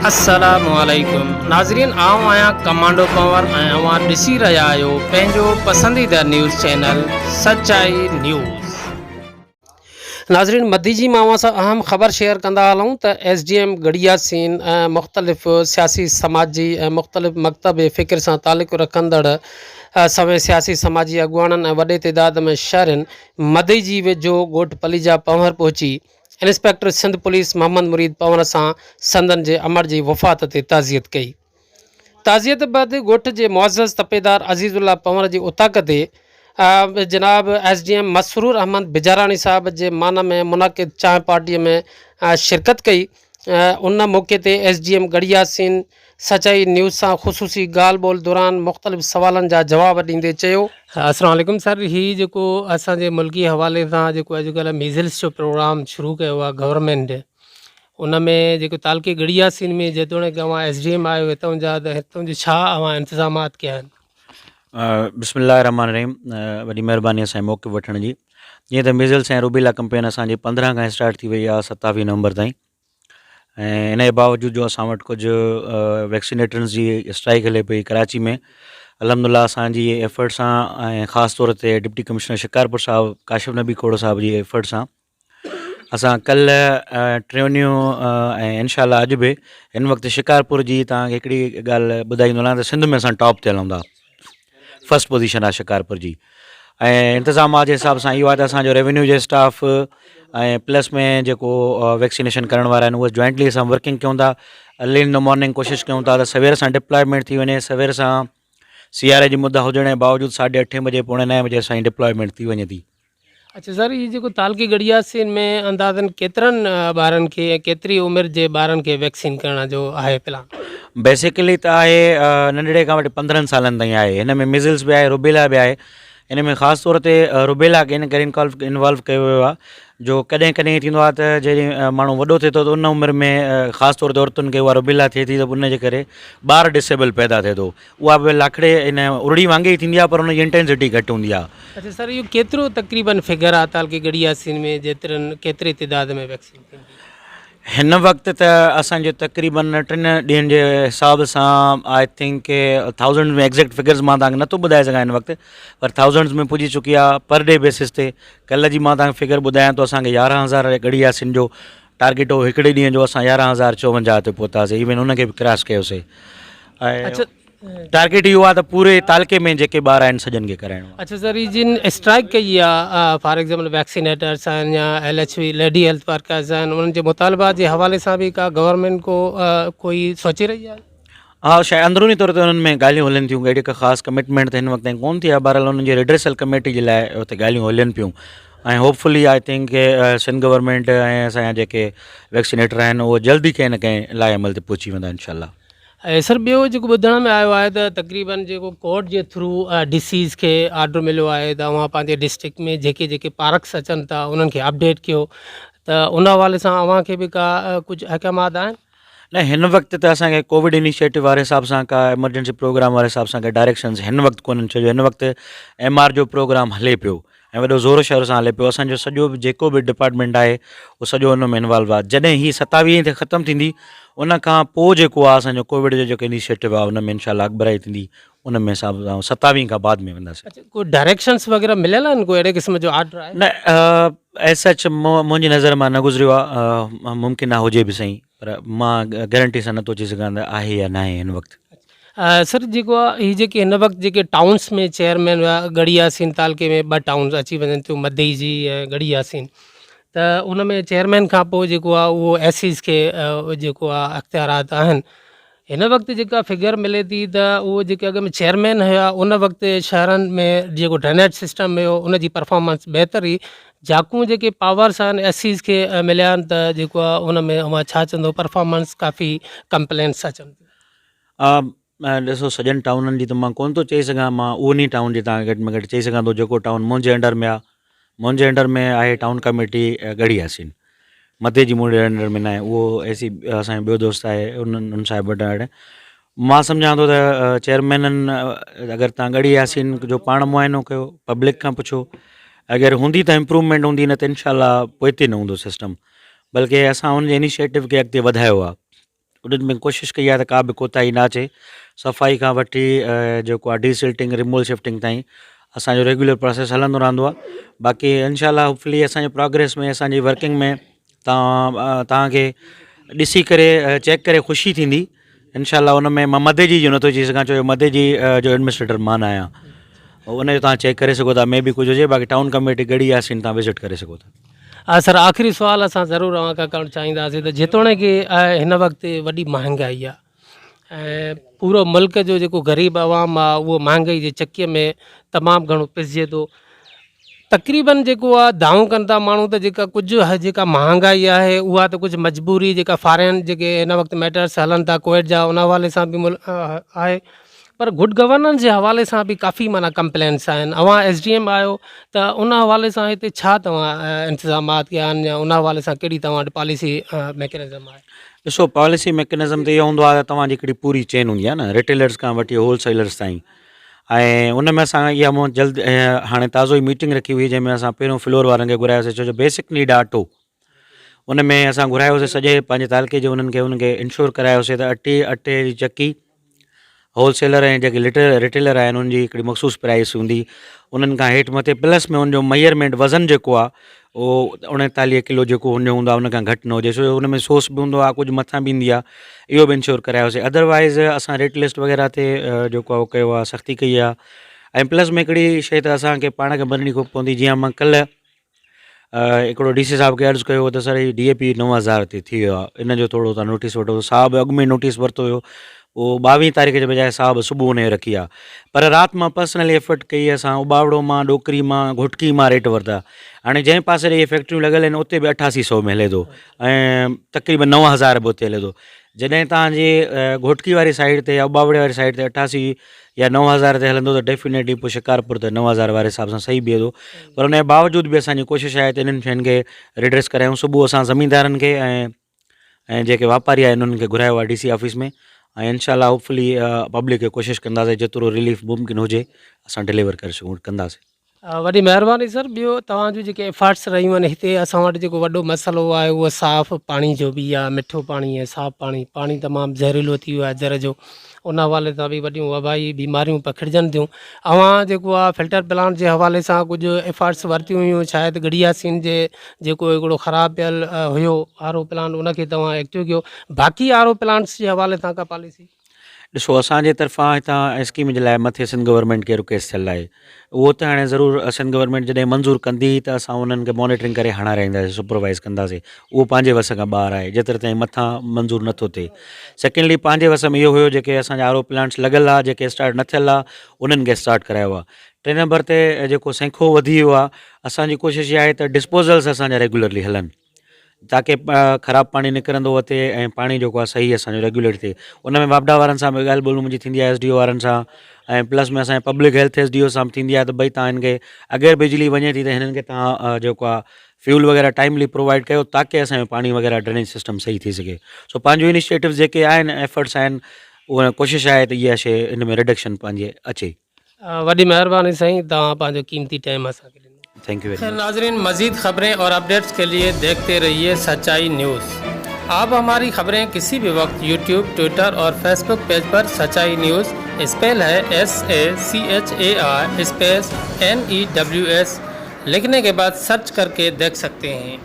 अस्सलामुअलैकुम नाज़रीन, आऊं आहियां कमांडो पंवर ऐं अवां ॾिसी रहिया आहियो पंहिंजो पसंदीदा न्यूज़ चैनल सचाई न्यूज़। नाज़रीन, मदी जी मां सां अहम ख़बर शेयर कंदा हलूं त SDM गढ़िया सीन मुख़्तलिफ़ सियासी समाजी ऐं मुख़्तलिफ़ मकतब फ़िक्र सां तालुक़ रखंदड़ समें सियासी समाजी अॻुवाणनि ऐं वॾे तइदाद में शहरनि मदी जी वेझो ॻोठ पलीजा पंवर पहुची इंस्पेक्टर सिंध पुलिस मोहम्मद मुरीद पंवर सां संदन जे अमर जी वफ़ात ते ताज़ियत कई। ताज़ियत बैदि ॻोठ जे मुअज़्ज़ज़ तपेदार अज़ीज़ुल्लाह पंवर जी उताक ते जनाब SDM मसरूर अहमद बिजारानी साहब जे मान में मुनाक़िद चांहि पार्टीअ में शिरकत कई। उन मौक़े ते SDM गढ़िया सीन सचाई न्यूज़ सां ख़ुसूसी ॻाल्हि ॿोल दौरान मुख़्तलिफ़ सवालनि जा जवाब ॾींदे चयो, अस्सलाम वालेकुम सर, हीउ जेको असांजे मुल्की हवाले सां जेको अॼुकल्ह मीज़ल्स जो प्रोग्राम शुरू कयो आहे गवर्नमेंट, उन में जेको तालुके गढ़िया सीन में जेतोणीकि अवां SDM आहियो हितां जा, त हितां जी छा अवां इंतज़ामात कया आहिनि? बिस्मिल्लाहिर्रहमानिर्रहीम। वॾी महिरबानी असांजे मौक़िफ़ वठण जी। जीअं त मीज़ल्स ऐं रूबेला कैंपेन असांजी 15 खां स्टार्ट थी वई आहे 27 नवंबर ताईं, ऐं इन जे बावजूदि जो असां वटि कुझु वैक्सीनेटर्स जी स्ट्राइक हले पई कराची में। अल्हम्दुलिल्लाह असांजी एफर्ट सां ऐं ख़ासि तौर ते डिप्टी कमिश्नर शिकारपुर साहिबु काशिफ़ नबी खोड़ साहिब जी एफर्ट सां असां कल्ह ट्रेनियूं ऐं इनशाला अॼु बि हिन वक़्तु शिकारपुर जी तव्हांखे हिकिड़ी ॻाल्हि ॿुधाईंदो त सिंध में असां टॉप थियल हूंदा, फर्स्ट पोजीशन आहे शिकारपुर जी। ऐं इंतज़ामात जे हिसाब सां इहो आहे त असांजो रेवेन्यू जो स्टाफ ऐं प्लस में जेको वैक्सीनेशन करण वारा आहिनि उहे जॉइंटली असां वर्किंग कयूं था। अर्ली इन द मॉर्निंग कोशिशि कयूं था त सवेर सां डिप्लॉयमेंट थी वञे, सवेर सां सीआरए जी मुद्दा हुजण जे बावजूदि 8:30 बजे पौणे 9 बजे असांजी डिप्लॉयमेंट थी वञे थी। अच्छा सर, ये जेको तालुके गढ़िया सीन में अंदाज़न केतिरनि ॿारनि खे, केतिरी उमिरि जे ॿारनि खे वैक्सीन करण जो आहे प्लान? बेसिकली त आहे नंढड़े खां वठी 15 सालनि ताईं आहे। हिन में मिज़ल्स बि आहे, रुबेला बि आहे। इन में ख़ासि तौर ते रुबेला खे इन करे इन्वॉल्व कयो वियो आहे जो कॾहिं कॾहिं थींदो आहे त जॾहिं माण्हू वॾो थिए थो त उन उमिरि में ख़ासि तौर ते औरतुनि खे उहा रुबेला थिए थी त उनजे करे ॿार डिसेबल पैदा थिए थो। उहा बि लाखड़े इन उरड़ी वांगुरु ई थींदी आहे, पर उनजी इंटेंसिटी घटि हूंदी आहे। अच्छा सर, इहो केतिरो तक़रीबन फिगर आहे तालुके गढ़िया सीन में केतिरे तइदाद में वैक्सीन थींदी? हिन वक़्तु त असांजो तक़रीबन 3 ॾींहंनि जे हिसाब सां आई थिंक 1000 में एग्ज़ैक्ट फिगर्स मां तव्हांखे नथो ॿुधाए सघां हिन वक़्तु, पर 1000 में पुॼी चुकी आहे पर डे बेसिस ते। कल्ह जी मां तव्हांखे फिगर ॿुधायां थो, असांखे 11,000 गढ़िया सीन जो टारगेट हो, हिकिड़े ॾींहं जो असां 11,054 ते पहुतासीं, इवन उनखे बि क्रॉस कयोसीं। अच्छा, टारगेट इहो आहे त पूरे तालुके में जेके ॿार आहिनि सॼनि खे कराइणो आहे। अच्छा सर, ये जिन स्ट्राइक कई आहे फॉर एग्जाम्पल वैक्सीनेटर्स आहिनि या LHV लेडी हेल्थ वर्कर्स आहिनि, उन्हनि जे मुतालबात जे हवाले सां बि का गवर्नमेंट को कोई सोचे रही आहे? हाँ, शायदि अंदरूनी तौर ते उन्हनि में ॻाल्हियूं हलनि थियूं, अहिड़ी का ख़ासि कमिटमेंट त हिन वक़्तु ताईं कोन्ह थी आहे। बहरहाल उन्हनि जी रिड्रेसल कमेटी जे लाइ हुते ॻाल्हियूं हलनि पियूं, ऐं hopefully I think Sindh government ऐं असांजा जेके वैक्सीनेटर आहिनि उहे जल्दी कंहिं न कंहिं लाइ अमल ते पहुची वेंदा इनशाला। ऐं सर, ॿियो जेको ॿुधण में आयो आहे त तक़रीबन जेको कोर्ट जे थ्रू डिसीज़ खे ऑर्डर मिलियो आहे त अव्हां पंहिंजे डिस्ट्रिक्ट में जेके जेके पार्क्स अचनि था उन्हनि खे अपडेट कयो, त उन हवाले सां अव्हां खे बि का कुझु अहकामात आहिनि? न, हिन वक़्तु त असांखे कोविड इनिशिएटिव वारे हिसाब सां का एमरजेंसी प्रोग्राम वारे हिसाब सां का डायरेक्शन्स हिन वक़्तु कोन्हनि। छो जो हिन वक़्तु MR जो प्रोग्राम हले पियो ऐं वॾो ज़ोर शोर सां हले पियो। असांजो सॼो बि जेको बि डिपार्टमेंट आहे उहो सॼो हुन में इन्वॉल्व आहे। जॾहिं हीअ 27 ते ख़तमु थींदी, उन खां पोइ जेको आहे असांजो कोविड जो जेको इनिशिएटिव आहे उन में इनशाला अॻिभराई थींदी, उन में हिसाब सां 27 खां बाद में वेंदासीं। अच्छा, कोई डायरेक्शंस वग़ैरह मिलियल आहिनि, कोई अहिड़े क़िस्म जो ऑर्डर आहे? न, एज सच मुंहिंजी नज़र मां न गुज़रियो आहे, मुमकिन आहे हुजे बि सही, पर मां गारंटी सां नथो चई सघां त आहे या न आहे हिन वक़्तु। सर, जेको आहे हीअ जेके हिन वक़्तु जेके टाउन्स में चेयरमैन हुआ गढ़िया सीन तालुके में 2 टाउन्स अची वञनि थियूं, मदई जी ऐं गढ़िया सीन, त उन में चेयरमैन खां पोइ जेको आहे उहो SCs खे जेको आहे अख़्तियारात आहिनि। हिन वक़्तु जेका फिगर मिले थी त उहो जेके अॻ में चेयरमैन हुया उन वक़्तु शहरनि में जेको ड्रेनेज सिस्टम हुयो उनजी परफॉर्मेंस बहितर हुई। जाकूं जेके पावर्स आहिनि SCs खे मिलिया आहिनि, त जेको आहे उन में अव्हां छा चवंदो, परफॉर्मेंस काफ़ी कंप्लेंट्स अचनि थियूं? ॾिसो, सॼनि टाउननि जी त मां कोन थो चई सघां, मां उन ई टाउन जी तव्हांखे घटि में घटि चई सघां थो जेको टाउन मुंहिंजे अंडर में आहे। मुंहिंजे अंडर में आहे टाउन कमेटी गढ़िया सीन, मथे जी मुंहिंजे अंडर में न आहे। उहो ऐसी असांजो ॿियो दोस्त आहे, उन साहिब वटि हाणे मां सम्झां थो त चेयरमैननि अगरि तव्हां गढ़िया सीन जो पाण मुआइनो कयो, पब्लिक खां पुछो, अगरि हूंदी त इम्प्रूवमेंट हूंदी, न त इनशाला पोइ हिते न हूंदो सिस्टम, बल्कि असां हुनजे इनिशिएटिव खे अॻिते वधायो आहे। उन्हनि में कोशिशि कई आहे त का बि कोताही न अचे। सफ़ाई खां वठी जेको आहे डीसिल्टिंग रिमूवल शिफ्टिंग ताईं असांजो रेगुलर प्रोसेस हलंदो रहंदो आहे। बाक़ी इनशाला होपफुली असांजे प्रोग्रेस में असांजी वर्किंग में तव्हांखे ॾिसी करे चेक करे ख़ुशी थींदी। इनशाला उन में मां मदे जी जो नथो चई सघां, छो जो मदे जी जो एडमिनिस्ट्रेटर मां न आहियां, उन जो तव्हां चेक करे सघो था। मे बि कुझु हुजे, बाक़ी टाउन कमेटी गड़ी आहे सीन, तव्हां विज़िट करे सघो था। सर आख़िरी सुवाल असां ज़रूरु अव्हां खां करणु चाहींदासीं त जेतोणीकि हिन वक़्तु वॾी महांगाई आहे ऐं पूरो मुल्क जो जेको ग़रीब आवाम आहे उहो महांगाई जे चकीअ में तमामु घणो पिसिजे थो। तक़रीबन जेको आहे दावो कनि था माण्हू त जेका कुझु जेका महांगाई आहे उहा त कुझु मजबूरी जेका फॉरेन जेके हिन वक़्तु मैटर्स हलनि था कोविड जा उन हवाले सां बि आहे, पर गुड गवर्नेंस जे हवाले सां बि काफ़ी माना कंप्लेंट्स आहिनि। अव्हां SDM आहियो त उन हवाले सां हिते छा तव्हां इंतज़ामात कया आहिनि या उन हवाले सां कहिड़ी तव्हां वटि पॉलिसी मैकेनिज़म आहे? ॾिसो, पॉलिसी मैकेनिज़म त इहो हूंदो आहे त तव्हांजी हिकिड़ी पूरी चेन हूंदी आहे न, रिटेलर्स खां वठी होलसेलर्स ताईं। ऐं उन में असां इहा मूं जल्द हाणे ताज़ो ई मीटिंग रखी हुई, जंहिंमें असां पहिरियों फ्लोर वारनि खे घुरायोसीं, छो जो बेसिक नीड आहे अटो। उन में असां घुरायोसीं सॼे पंहिंजे तालुके जे उन्हनि खे इंश्योर करायोसीं त अटे जी चकी होलसेलर ऐं जेके रिटेलर आहिनि उनजी हिकिड़ी मख़सूस प्राइस हूंदी, उन्हनि खां हेठि मथे प्लस में उनजो मेजरमेंट वज़न जेको आहे उहो 39 किलो जेको हुनजो हूंदो आहे उन खां घटि न हुजे, छो उन में सोस बि हूंदो आहे, कुझु मथां बि ईंदी आहे, इहो बि इंश्योर करायोसीं। अदरवाइज़ असां रेट लिस्ट वग़ैरह ते जेको आहे उहो कयो आहे, सख़्ती कई आहे। ऐं प्लस में हिकिड़ी शइ त असांखे पाण खे मञणी पवंदी, जीअं मां कल्ह हिकिड़ो DC साहिब खे अर्ज़ु कयो त सर ही DAP 9000 ते थी वियो आहे, इन जो थोरो तव्हां नोटिस वठो। साहिबु अॻु में नोटिस वरितो हुयो, उहो 22 तारीख़ जे बजाए साहिबु सुबुह उन रखी आहे, पर राति मां पर्सनली एफर्ट कई, असां उबावड़ो मां, ॾोकरी मां, घुटकी मां रेट वरिता। हाणे जंहिं पासे ॾे इहे फैक्ट्रियूं लॻल आहिनि उते बि 8800 में हले थो ऐं तक़रीबन 9000 बि उते हले थो। जॾहिं तव्हांजी घोटकी वारी साइड ते या उबावड़े वारी साइड ते 88 या 9000 ते हलंदो त डेफिनेटली पोइ शिकारपुर त 9000 वारे हिसाब सां सही बीहे थो। पर उन जे बावजूद बि असांजी कोशिशि आहे त इन्हनि शयुनि खे रिड्रेस करायूं। सुबुह असां ज़मीनदारनि खे ऐं जेके वापारी आहिनि उन्हनि खे घुरायो आहे DC ऑफिस में, ऐं इनशाला होपफुली पब्लिक खे कोशिशि कंदासीं जेतिरो रिलीफ मुमकिन हुजे असां डिलीवर करे सघूं कंदासीं। वॾी महिरबानी सर। ॿियो तव्हांजूं जेके एफर्ट्स रहियूं आहिनि हिते असां वटि जेको वॾो मसइलो आहे उहो साफ़ु पाणी जो बि आहे, मिठो पाणी ऐं साफ़ु पाणी तमामु ज़हरीलो थी वियो आहे ज़र जो, उन हवाले सां बि वॾियूं वबाई बीमारियूं पखिड़िजनि थियूं। अव्हां जेको आहे फिल्टर प्लांट जे हवाले सां कुझु एफर्ट्स वरितियूं हुयूं, शायदि गड़िया सीन जे जेको हिकिड़ो ख़राबु पियल हुयो RO प्लांट उनखे तव्हां एक्टिव कयो, बाक़ी RO प्लांट्स जे हवाले सां का पॉलिसी? ॾिसो, असांजे तरफ़ां हितां स्कीम जे लाइ मथे सिंध गवर्नमेंट खे रिक्वेस्ट थियल आहे, उहो त हाणे ज़रूरु सिंध गवर्नमेंट जॾहिं मंज़ूरु कंदी त असां उन्हनि खे मॉनिटरिंग करे हणाराईंदासीं, सुपरवाइज़ कंदासीं। उहो पंहिंजे वस खां ॿाहिरि आहे, जेतिरे ताईं मथां मंज़ूरु नथो थिए। सेकेंडली पंहिंजे वस में इहो हुयो जेके असांजा RO प्लांट्स लॻल आहे, जेके स्टार्ट न थियल आहे उन्हनि खे स्टार्ट करायो आहे। 3 नंबर ते जेको सैंखो वधी वियो आहे, असांजी कोशिशि इहा आहे त डिस्पोज़ल्स असांजा रेगुलरली हलनि, ताकी ख़राबु पाणी निकिरंदो अचे ऐं पाणी जेको आहे सही असांजो रेगुलेट थिए। उन में वापडा वारनि सां बि ॻाल्हि ॿोल मुंहिंजी थींदी आहे, SDO वारनि सां, ऐं प्लस में असांजे पब्लिक हेल्थ SDO सां बि थींदी आहे त भई तव्हां हिन खे अगरि बिजली वञे थी त हिननि खे तव्हां जेको आहे फ्यूल वग़ैरह टाइमली प्रोवाइड कयो, ताकी असांजो पाणी वग़ैरह ड्रेनेज सिस्टम सही थी सघे। सो पंहिंजो इनिशिएटिव्स जेके आहिनि, एफर्ट्स आहिनि, उहा कोशिशि आहे त इहा शइ इन में रिडक्शन पंहिंजे अचे। वॾी महिरबानी साईं, तव्हां पंहिंजो कीमती टाइम असांखे ॾिनो। Thank U very much. नाज़रीन, मज़ीद खबरें और अपडेट्स के लिए देखते रहिए सच्चाई न्यूज़। आप हमारी खबरें किसी भी वक्त YouTube, ट्विटर और फेसबुक पेज पर सच्चाई न्यूज़ स्पेल है SACHAI स्पेस NEWS लिखने के बाद सर्च करके देख सकते हैं।